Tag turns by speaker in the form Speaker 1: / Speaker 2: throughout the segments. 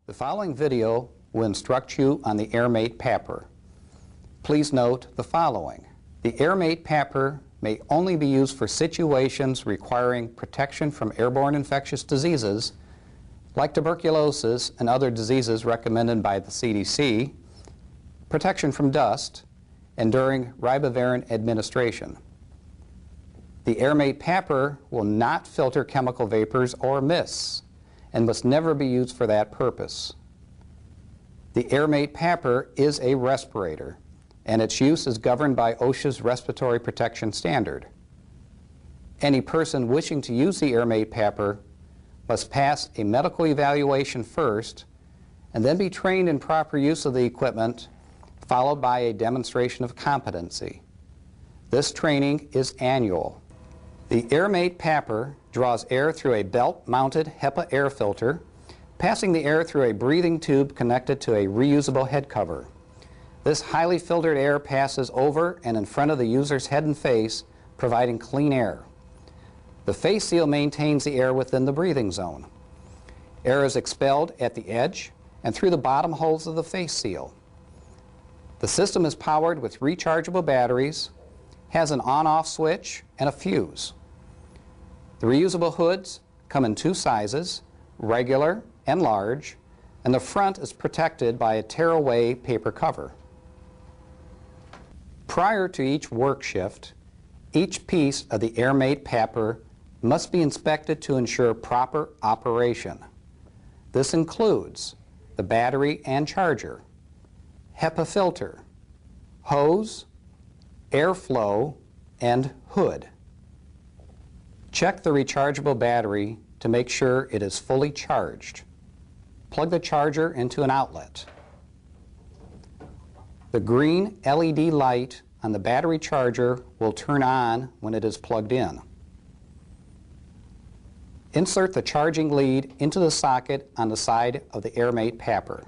Speaker 1: The following video will instruct you on the Air Mate PAPR. Please note the following. The Air Mate PAPR may only be used for situations requiring protection from airborne infectious diseases like tuberculosis and other diseases recommended by the CDC, protection from dust, and during ribavirin administration. The Air Mate PAPR will not filter chemical vapors or mists and must never be used for that purpose. The Air Mate PAPR is a respirator, and its use is governed by OSHA's Respiratory Protection Standard. Any person wishing to use the Air Mate PAPR must pass a medical evaluation first and then be trained in proper use of the equipment, followed by a demonstration of competency. This training is annual. The Air Mate PAPR draws air through a belt-mounted Hepa air filter, passing the air through a breathing tube connected to a reusable head cover. This highly filtered air passes over and in front of the user's head and face, providing clean air. The face seal maintains the air within the breathing zone. Air is expelled at the edge and through the bottom holes of the face seal. The system is powered with rechargeable batteries, has an on-off switch, and a fuse. The reusable hoods come in two sizes, regular and large, and the front is protected by a tear-away paper cover. Prior to each work shift, each piece of the Air Mate PAPR must be inspected to ensure proper operation. This includes the battery and charger, Hepa filter, hose, airflow, and hood. Check the rechargeable battery to make sure it is fully charged. Plug the charger into an outlet. The green LED light on the battery charger will turn on when it is plugged in. Insert the charging lead into the socket on the side of the Air Mate PAPR.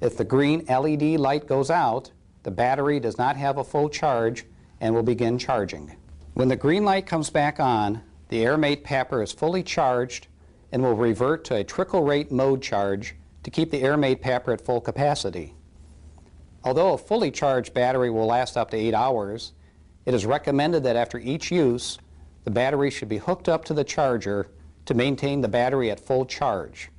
Speaker 1: If the green LED light goes out, the battery does not have a full charge and will begin charging. When the green light comes back on, the Air Mate PAPR is fully charged and will revert to a trickle rate mode charge to keep the Air Mate PAPR at full capacity. Although a fully charged battery will last up to 8 hours, it is recommended that after each use, the battery should be hooked up to the charger to maintain the battery at full charge.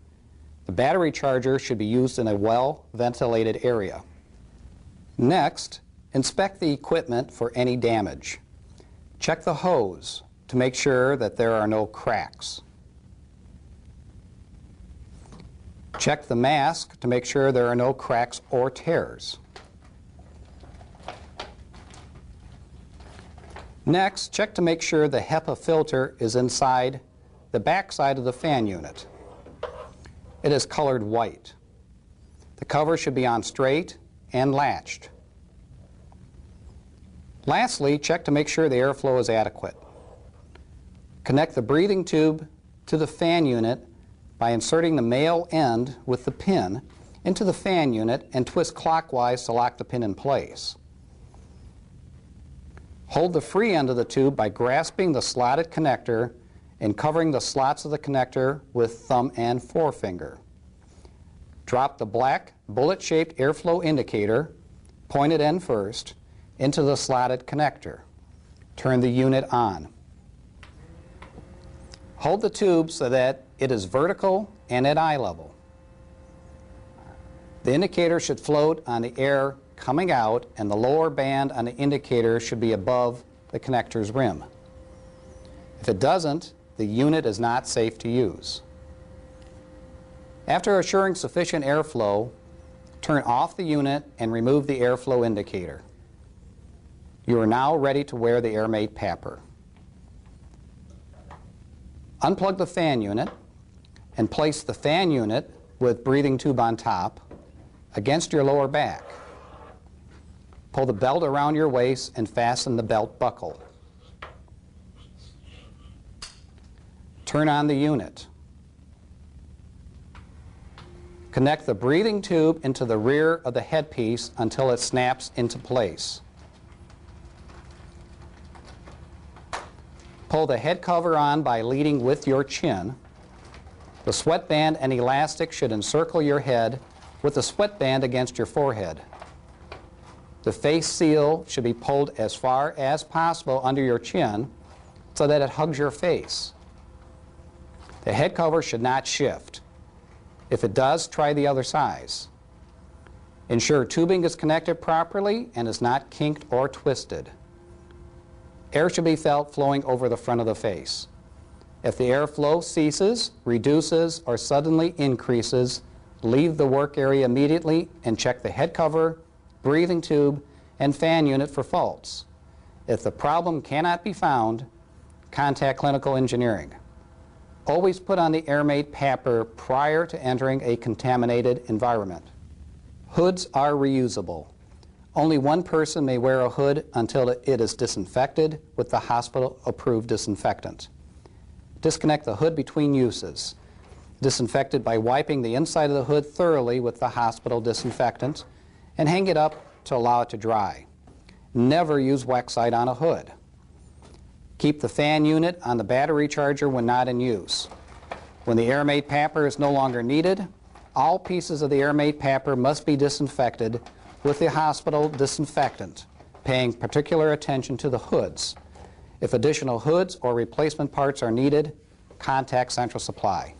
Speaker 1: The battery charger should be used in a well-ventilated area. Next, inspect the equipment for any damage. Check the hose to make sure that there are no cracks. Check the mask to make sure there are no cracks or tears. Next, check to make sure the Hepa filter is inside the back side of the fan unit. It is colored white. The cover should be on straight and latched. Lastly, check to make sure the airflow is adequate. Connect the breathing tube to the fan unit by inserting the male end with the pin into the fan unit and twist clockwise to lock the pin in place. Hold the free end of the tube by grasping the slotted connector and covering the slots of the connector with thumb and forefinger. Drop the black bullet-shaped airflow indicator, pointed end first, into the slotted connector. Turn the unit on. Hold the tube so that it is vertical and at eye level. The indicator should float on the air coming out, and the lower band on the indicator should be above the connector's rim. If it doesn't, the unit is not safe to use. After assuring sufficient airflow, turn off the unit and remove the airflow indicator. You are now ready to wear the Air Mate PAPR. Unplug the fan unit and place the fan unit with breathing tube on top against your lower back. Pull the belt around your waist and fasten the belt buckle. Turn on the unit. Connect the breathing tube into the rear of the headpiece until it snaps into place. Pull the head cover on by leading with your chin. The sweatband and elastic should encircle your head with the sweatband against your forehead. The face seal should be pulled as far as possible under your chin so that it hugs your face. The head cover should not shift. If it does, try the other size. Ensure tubing is connected properly and is not kinked or twisted. Air should be felt flowing over the front of the face. If the airflow ceases, reduces, or suddenly increases, leave the work area immediately and check the head cover, breathing tube, and fan unit for faults. If the problem cannot be found, contact clinical engineering. Always put on the Air Mate PAPR prior to entering a contaminated environment. Hoods are reusable. Only one person may wear a hood until it is disinfected with the hospital-approved disinfectant. Disconnect the hood between uses. Disinfect it by wiping the inside of the hood thoroughly with the hospital disinfectant and hang it up to allow it to dry. Never use Waxite on a hood. Keep the fan unit on the battery charger when not in use. When the Air Mate PAPR is no longer needed, all pieces of the Air Mate PAPR must be disinfected with the hospital disinfectant, paying particular attention to the hoods. If additional hoods or replacement parts are needed, contact Central Supply.